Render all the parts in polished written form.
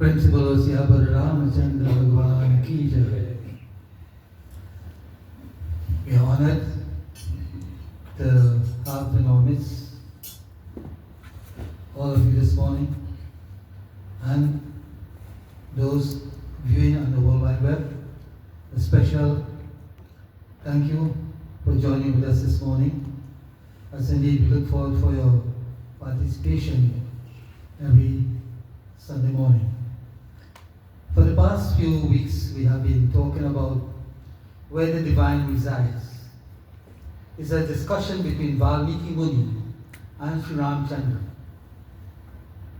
Principal Siabar Ramachandra Bhagwan Ki Jai. We are honored to have in our midst all of you this morning and those viewing on the World Wide Web. A special thank you for joining with us this morning. As indeed we look forward for your participation every Sunday morning. For the past few weeks we have been talking about where the divine resides. It's a discussion between Valmiki Muni and Sri Ramchandra.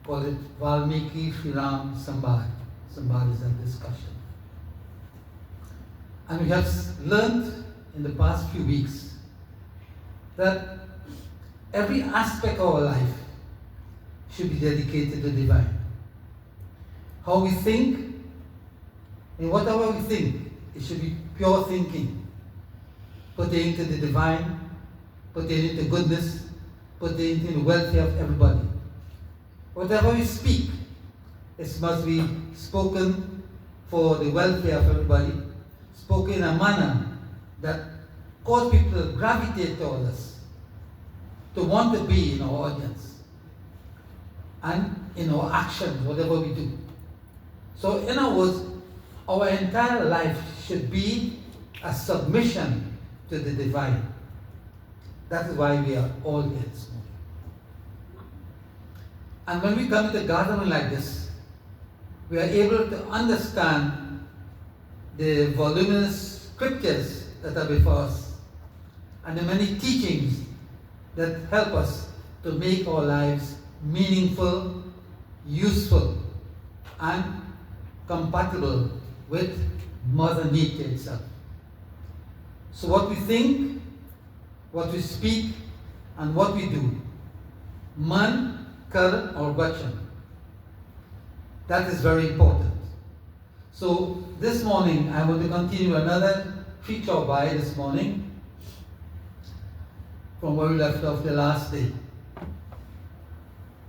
Call it Valmiki Sri Ram Samdaye. Samdaye is a discussion. And we have learned in the past few weeks that every aspect of our life should be dedicated to the divine. How we think, and whatever we think, it should be pure thinking, pertaining to the divine, pertaining to goodness, pertaining to the welfare of everybody. Whatever we speak, it must be spoken for the welfare of everybody, spoken in a manner that cause people to gravitate toward us, to want to be in our audience, and in our actions, whatever we do. So in other words, our entire life should be a submission to the divine. That is why we are all here this morning. And when we come to the gathering like this, we are able to understand the voluminous scriptures that are before us and the many teachings that help us to make our lives meaningful, useful, and compatible with Mother Nature itself. So what we think, what we speak, and what we do, man, kar, or vachan, that is very important. So this morning I want to continue another feature by this morning from where we left off the last day.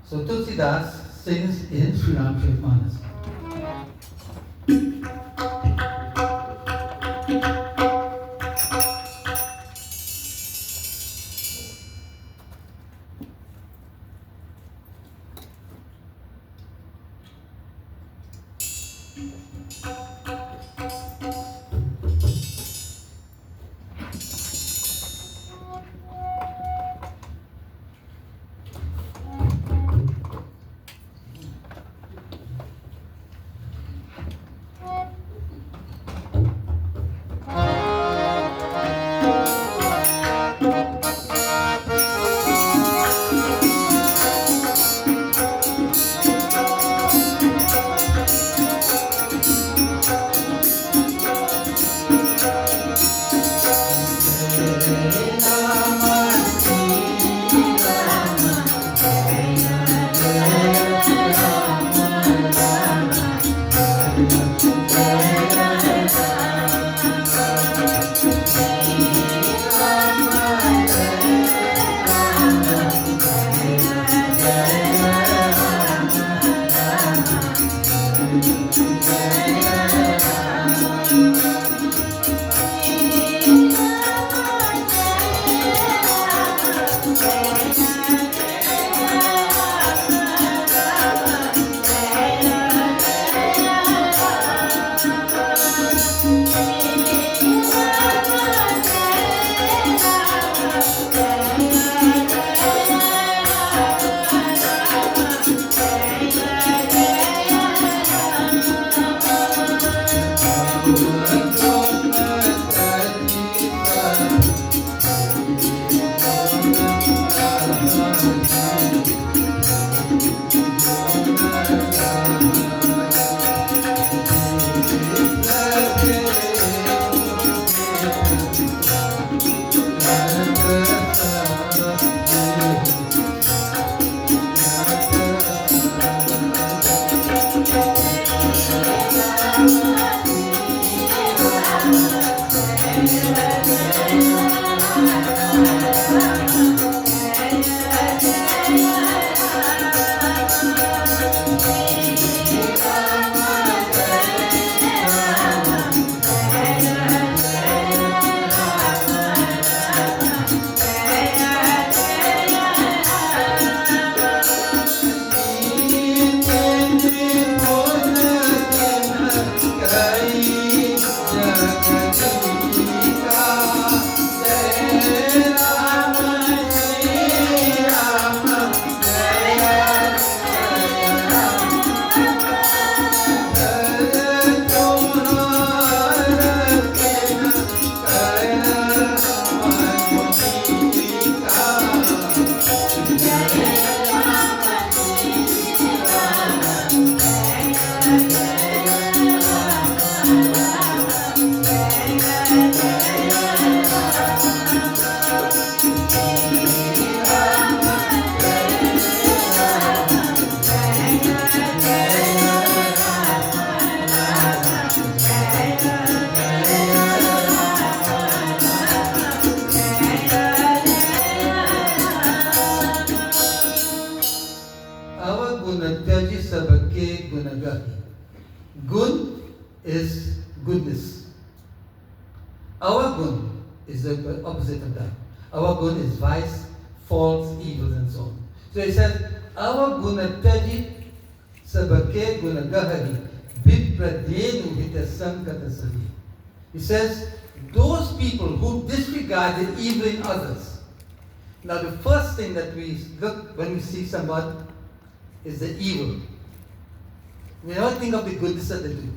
So Tulsidas sings in Sri Ram Manas. sabake gunagahi. Gun is goodness. Our gun is the opposite of that. Our gun is vice, faults, evils, and so on. So he says, our gunataji sabake gunagahari bipradenu hitasankatasari. He says, those people who disregard the evil in others. Now the first thing that we look when we see somebody is the evil. We never think of the goodness that they do.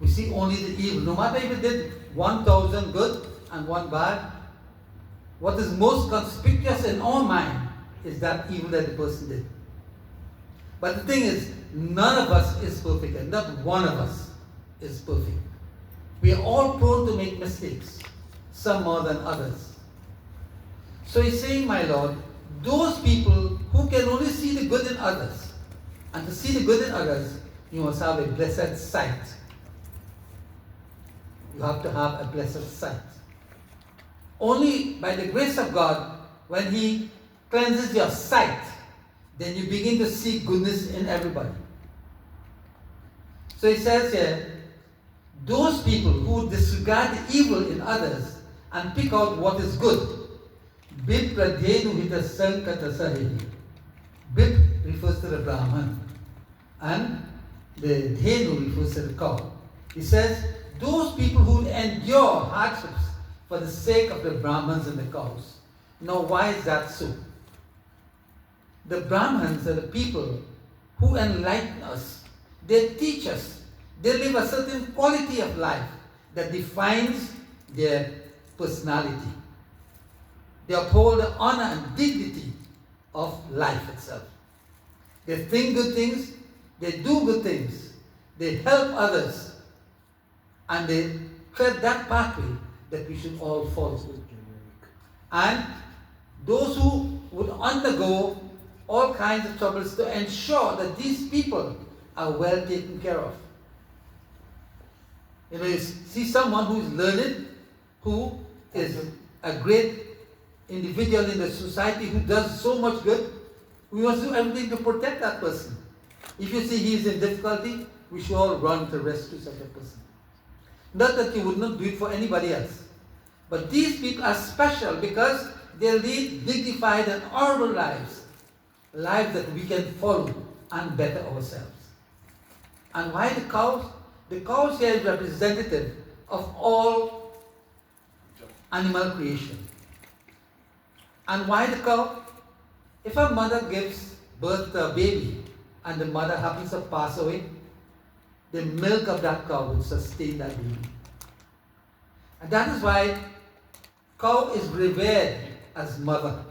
We see only the evil. No matter if it did 1,000 good and 1 bad, what is most conspicuous in our mind is that evil that the person did. But the thing is, none of us is perfect, and not one of us is perfect. We are all prone to make mistakes, some more than others. So he's saying, my Lord, those people who can only see the good in others, and to see the good in others, you must have a blessed sight. You have to have a blessed sight. Only by the grace of God, when He cleanses your sight, then you begin to see goodness in everybody. So he says here, those people who disregard the evil in others and pick out what is good. Bip pradhenu hitasankatasari. Bip refers to the Brahman, and the dhenu refers to the cow. He says, those people who endure hardships for the sake of the Brahmans and the cows. Now, why is that so? The Brahmans are the people who enlighten us. They teach us. They live a certain quality of life that defines their personality. They uphold the honor and dignity of life itself. They think good things, they do good things, they help others, and they tread that pathway that we should all follow. And those who would undergo all kinds of troubles to ensure that these people are well taken care of. You see someone who is learned, who is a great individual in the society, who does so much good, we must do everything to protect that person. If you see he is in difficulty, we should all run to rescue such a person. Not that you would not do it for anybody else. But these people are special because they lead dignified and honorable lives. Lives that we can follow and better ourselves. And why the cows? The cows here is representative of all animal creation. And why the cow? If a mother gives birth to a baby and the mother happens to pass away, the milk of that cow will sustain that baby. And that is why cow is revered as mother.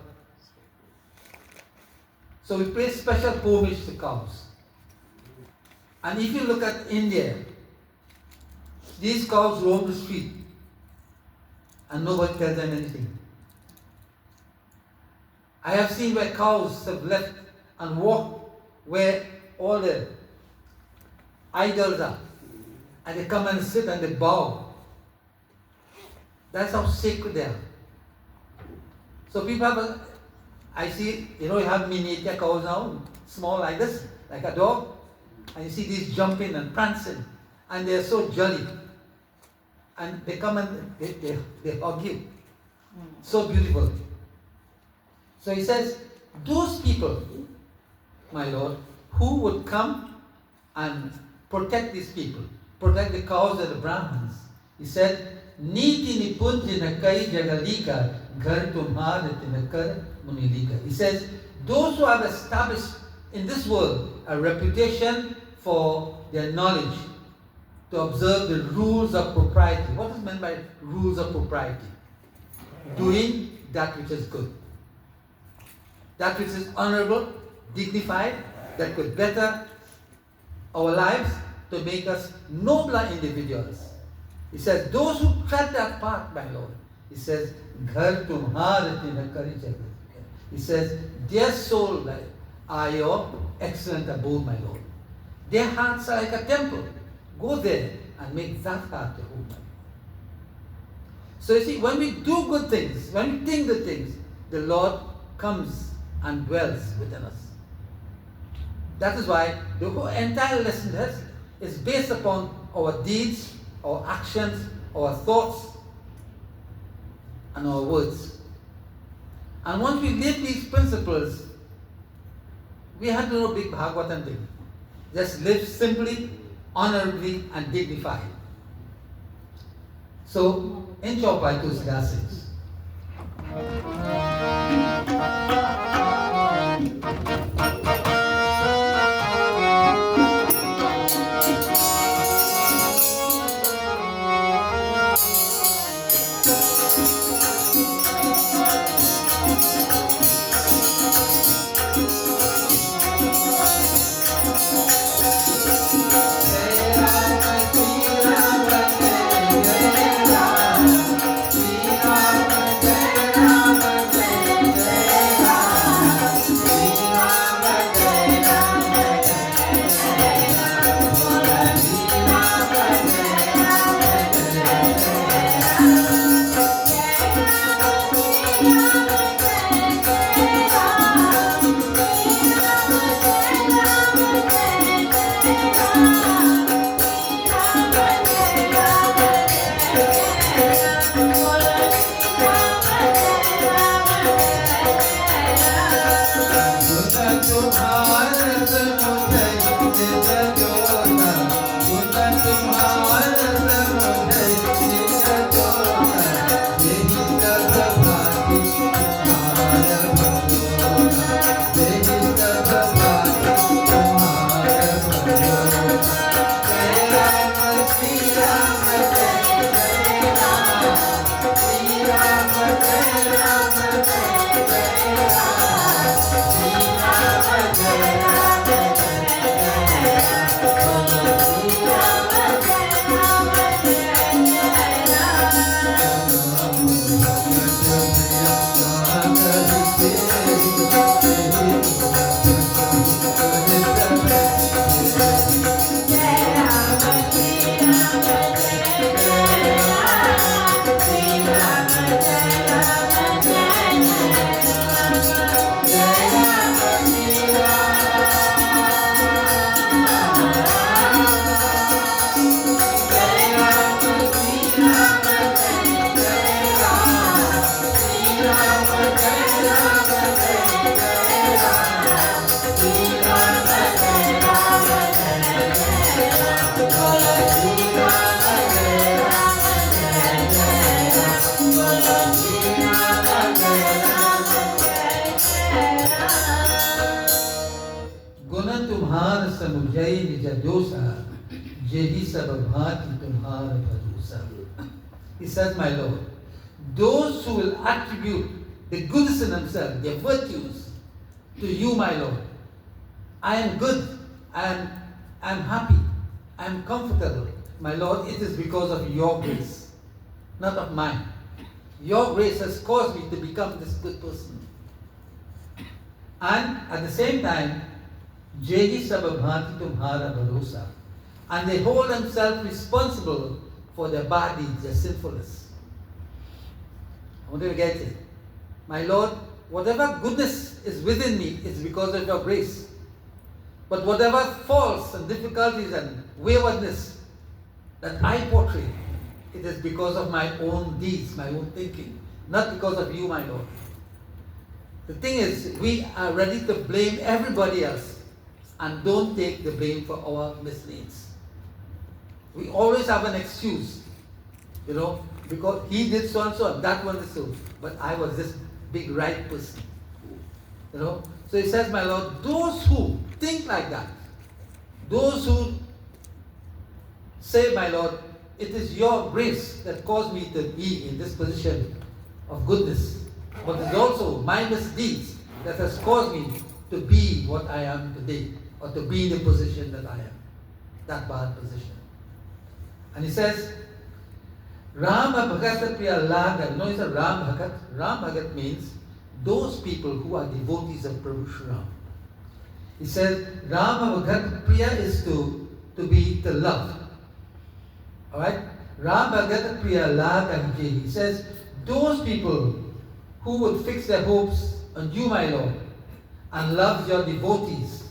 So we pay special homage to cows. And if you look at India, these cows roam the street and nobody tells them anything. I have seen where cows have left and walked where all the idols are, and they come and sit and they bow. That's how sacred they are. So people have I see, you have miniature cows now, small like this, like a dog, and you see these jumping and prancing, and they're so jolly. And they come and they hug you. So beautiful. So he says, those people, my Lord, who would come and protect these people, protect the cows and the Brahmins. He said, Niti nipunti nakai jagalika ghar tumhar tinakar munilika. He says, those who have established in this world a reputation for their knowledge, to observe the rules of propriety. What is meant by rules of propriety? Doing that which is good. That which is honorable, dignified, that could better our lives, to make us nobler individuals. He says, those who tread that path, my Lord, he says, Ghar tumhar tinakari jagat. He says, their soul are your excellent abode, my Lord. Their hearts are like a temple. Go there and make that heart your home. So you see, when we do good things, when we think good things, the Lord comes and dwells within us. That is why the whole entire lesson is based upon our deeds, our actions, our thoughts, and our words. And once we live these principles, we have to know big Bhagavatam thing. Just live simply, honorably, and dignified. So, in Chaupai Tulsidas. He says, my Lord, those who will attribute the goodness in themselves, their virtues, to you, my Lord. I am good, I am happy, I am comfortable. My Lord, it is because of your grace, not of mine. Your grace has caused me to become this good person. And at the same time, Jehi Sababhati Tumhara Bharosa. And they hold themselves responsible for their bad deeds, their sinfulness. I want you to get it. My Lord, whatever goodness is within me is because of your grace. But whatever faults and difficulties and waywardness that I portray, it is because of my own deeds, my own thinking, not because of you, my Lord. The thing is, we are ready to blame everybody else and don't take the blame for our misdeeds. We always have an excuse, because he did so and so and that one is so, but I was this big right person. So he says, my Lord, those who think like that, those who say, my Lord, it is your grace that caused me to be in this position of goodness, but it's also my misdeeds that has caused me to be what I am today, or to be in the position that I am, that bad position. And he says, Ram Bhagat Priya Laga. It's a Ram Bhagat. Ram Bhagat means those people who are devotees of Prabhu Shri Ram. He says, Ram Bhagat Priya is to love. Alright? Ram Bhagat Priya Laga. He says, those people who would fix their hopes on you, my Lord, and love your devotees,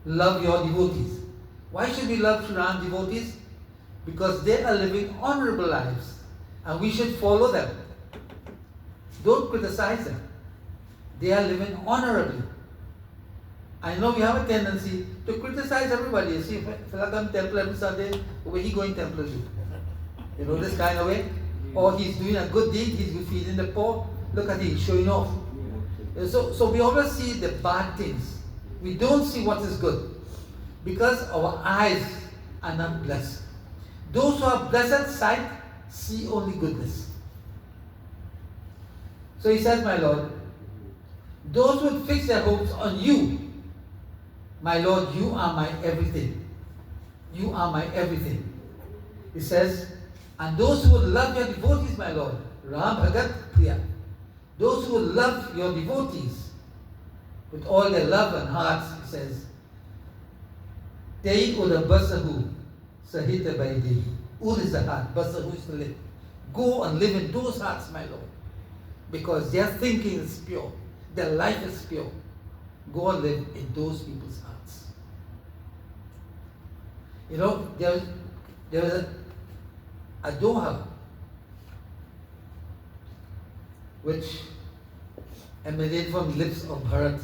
love your devotees. Why should we love Sri Ram devotees? Because they are living honorable lives and we should follow them. Don't criticize them. They are living honorably. I know we have a tendency to criticize everybody. You see, if I come to temple every Sunday, where he going temple to? You know, this kind of way. Or he's doing a good deed, he's feeding the poor. Look at him, showing off. So we always see the bad things. We don't see what is good. Because our eyes are not blessed. Those who have blessed sight see only goodness. So he says, my Lord, those who fix their hopes on you, my Lord, you are my everything. You are my everything. He says, and those who would love your devotees, my Lord, Ram Bhagat Priya, those who would love your devotees with all their love and hearts, he says, Tei Uda Basahu Sahita Baidehi. Ud is the heart, Basahu is the lip. Go and live in those hearts, my Lord, because their thinking is pure, their life is pure. Go and live in those people's hearts. You know, there was a doha which emanated from the lips of Bharat.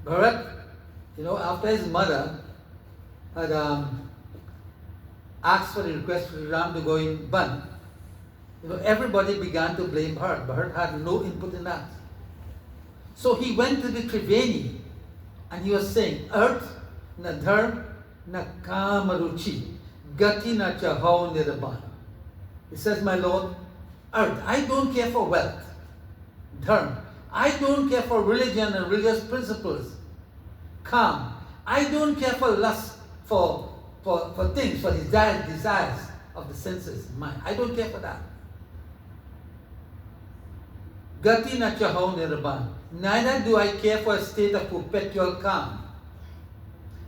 Bharat, you know, after his mother had asked for the request for Ram to go in Ban, you know, everybody began to blame Bharat. Bharat had no input in that. So he went to the Triveni and he was saying, Earth na dharm na kamaruchi gati na chahau nirabana. He says, my Lord, Earth, I don't care for wealth, dharm, I don't care for religion and religious principles, kam, I don't care for lust, for things, for desires of the senses, mind. I don't care for that. Gati na chahau nirabana. Neither do I care for a state of perpetual calm.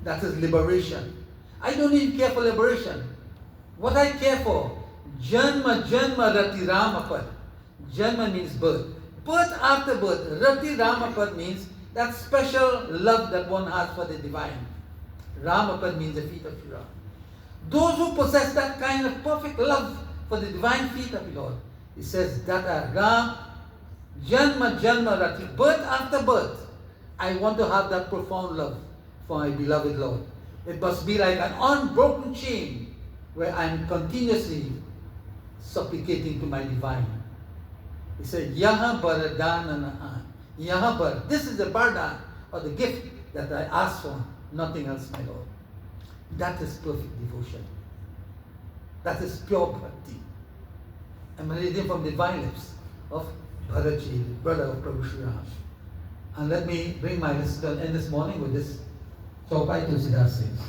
That is liberation. I don't even care for liberation. What I care for, Janma Janma Rati Ramapad. Janma means birth. Birth after birth. Rati Ramapad means that special love that one has for the divine. Ramapad means the feet of Shri Ram. Those who possess that kind of perfect love for the divine feet of the Lord, he says that are Ram, Janma Janma Rati, birth after birth, I want to have that profound love for my beloved Lord. It must be like an unbroken chain where I am continuously supplicating to my divine. He said, Yaha Baradananaan. Yaha Bar. This is the bardan or the gift that I ask for, nothing else, my Lord. That is perfect devotion. That is pure bhakti. Emanating from the divine lips of Bharatji, brother of Prabhu Shri Ram. And let me bring my lesson to an end this morning with this Chaupai Tulsidas says.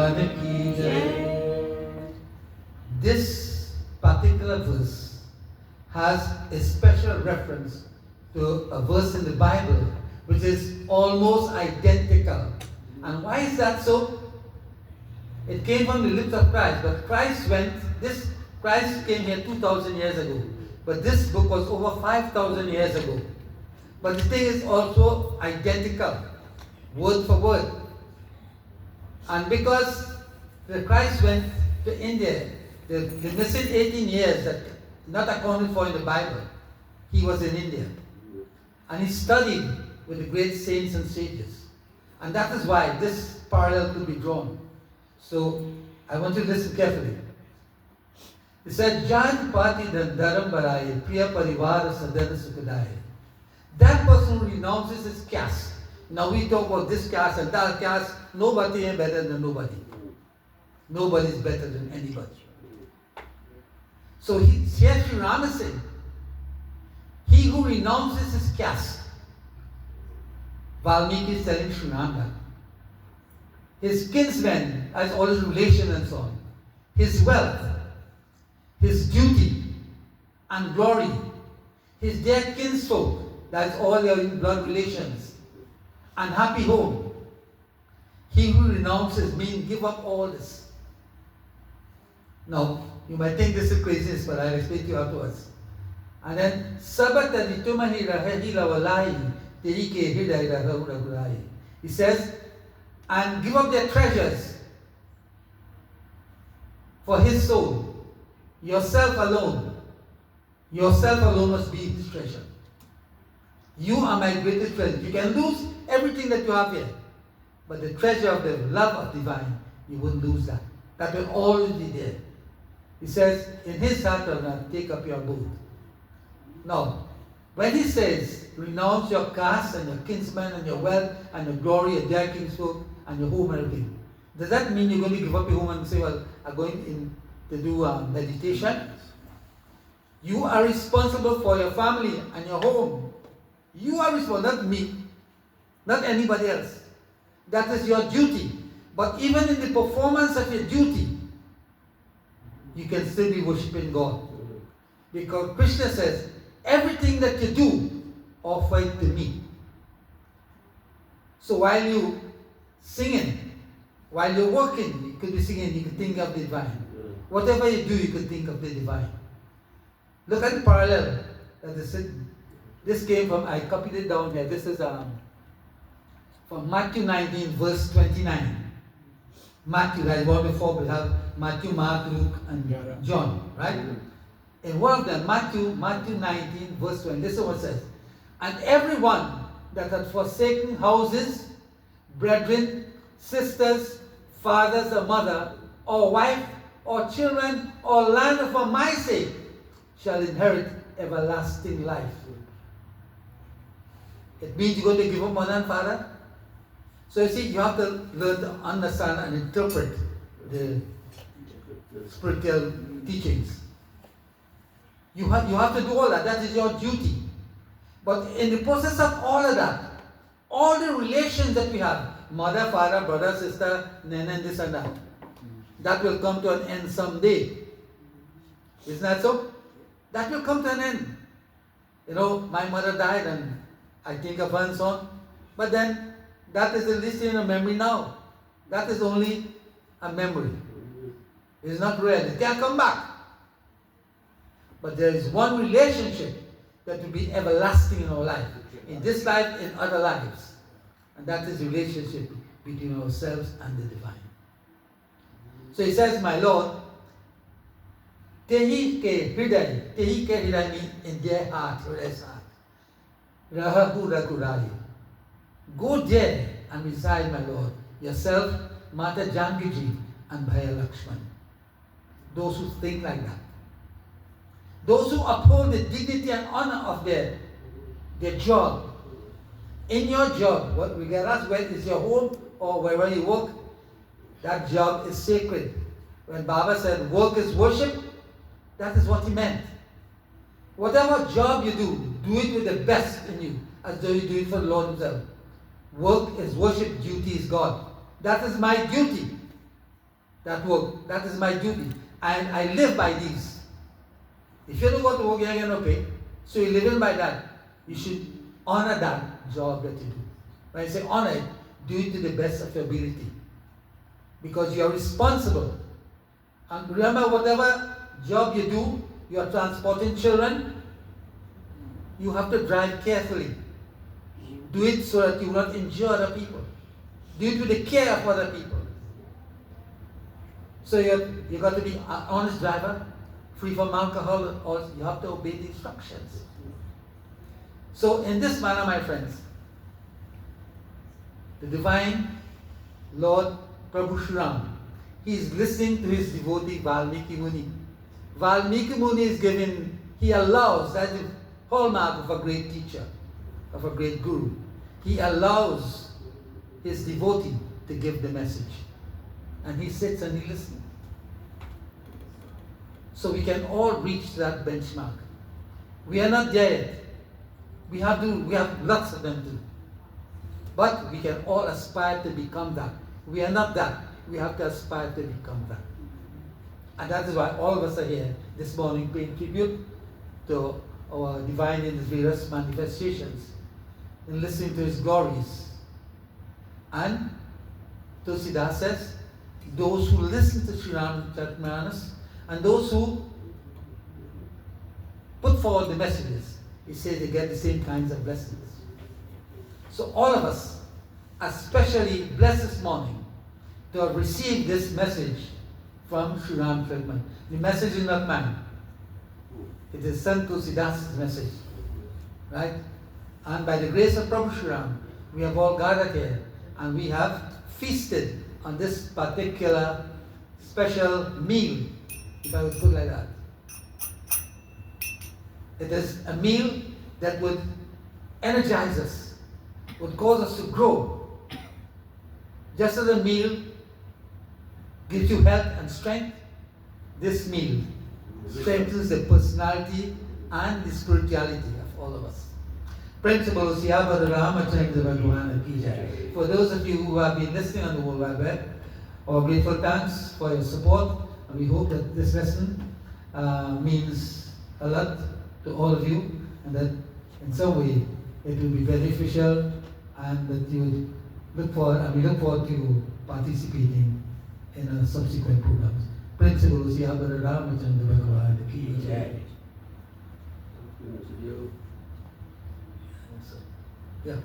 Bhagwan ki jai. This particular verse has a special reference to a verse in the Bible which is almost identical. And why is that so? It came from the lips of Christ, but Christ came here 2,000 years ago. But this book was over 5,000 years ago. But the thing is also identical, word for word. And because the Christ went to India, the missing 18 years that not accounted for in the Bible, he was in India. And he studied with the great saints and sages. And that is why this parallel could be drawn. So I want you to listen carefully. It said, Jaj Pati Dhantaram Baraye, Priya Parivara Sadhana Sukadaye. That person who renounces his caste. Now we talk about this caste and that caste. Nobody is better than nobody. Nobody is better than anybody. So here Sri Ram is saying, he who renounces his caste, Valmiki is telling Sri Ram that. His kinsmen, as all his relations and so on, his wealth, his duty and glory, his dear kinsfolk, that's all your blood relations, and happy home. He who renounces means give up all this. Now, you might think this is craziness, but I'll explain to you afterwards. And then, Sabata ditumahi rahehi lawalai tehike hidai rahurai. He says, and give up their treasures for his soul. Yourself alone must be his treasure. You are my greatest treasure. You can lose everything that you have here, but the treasure of the love of divine, you won't lose that. That will always be there. He says, in his heart will not take up your abode. Now, when he says, renounce your caste and your kinsmen and your wealth and your glory and their kinsfolk and your home and everything, does that mean you're going to give up your home and say, well, I'm going in to do meditation? You are responsible for your family and your home. You are responsible, not me, not anybody else. That is your duty. But even in the performance of your duty, you can still be worshipping God. Because Krishna says, everything that you do, offer it to me. So while you singing, while you're working, you could be singing, you could think of the divine. Whatever you do, you could think of the divine. Look at the parallel. This came from, I copied it down here. This is from Matthew 19, verse 29. Matthew, like one before, we have Matthew, Mark, Luke, and John, right? In one of them, Matthew 19, verse 20, this is what it says. And everyone that had forsaken houses, brethren, sisters, fathers or mother, or wife, or children, or land for my sake, shall inherit everlasting life. It means you're going to give up mother and father. So you see, you have to learn to understand and interpret the spiritual teachings. You have to do all that. That is your duty. But in the process of all of that, all the relations that we have, mother, father, brother, sister, nana, and this and that will come to an end someday. Isn't that so? That will come to an end. You know, my mother died and I think of her and so on. But then, that is at least in a memory now. That is only a memory. It is not real. It can come back. But there is one relationship that will be everlasting in our life. In this life, in other lives. And that is the relationship between ourselves and the divine. So he says, my Lord, Tehi ke hridai means in their heart, Hriday's heart. Rahahu Ragurai. Go there and reside, my Lord, yourself, Mata Jankiji, and Bhaya Lakshman. Those who think like that. Those who uphold the dignity and honor of their job. In your job, regardless whether it's your home or wherever you work, that job is sacred. When Baba said work is worship, that is what he meant. Whatever job you do it with the best in you, as though you do it for the Lord himself. Work is worship, duty is God. That is my duty. that work. That is my duty. And I live by these. If you don't go to work, you're going to pay. So you're living by that. You should honor that job that you do. When I say honor it, do it to the best of your ability. Because you are responsible. And remember, whatever job you do, you are transporting children, you have to drive carefully. Do it so that you will not injure other people. Do it with the care of other people. So you got to be an honest driver, free from alcohol, or you have to obey the instructions. So in this manner, my friends, the divine Lord Prabhu Shri Ram, he is listening to his devotee Valmiki Muni. Valmiki Muni is giving, he allows, that's the hallmark of a great teacher, of a great guru. He allows his devotee to give the message. And he sits and he listens. So we can all reach that benchmark. We are not there yet. We have lots of them too. But we can all aspire to become that. We are not that. We have to aspire to become that. And that is why all of us are here this morning paying tribute to our divine in his various manifestations and listening to his glories. And Tulsidas says, those who listen to Sri Ram Chaitamanas and those who put forward the messages, he says they get the same kinds of blessings. So all of us are especially blessed this morning to have received this message from Sri Ram Chaitamanas. The message is not mine. It is Sant Tulsidas' message. Right? And by the grace of Prabhu Sri Ram, we have all gathered here and we have feasted on this particular special meal, if I would put it like that. It is a meal that would energize us, would cause us to grow. Just as a meal gives you health and strength, this meal strengthens the personality and the spirituality of all of us. Principal For those of you who have been listening on the World Wide Web, our grateful thanks for your support, and we hope that this lesson means a lot to all of you, and that in some way it will be beneficial, and that you would look forward, and we look forward to participating in our subsequent programs. Principal Ramachandra Bhagavad Ki Jai. Yeah.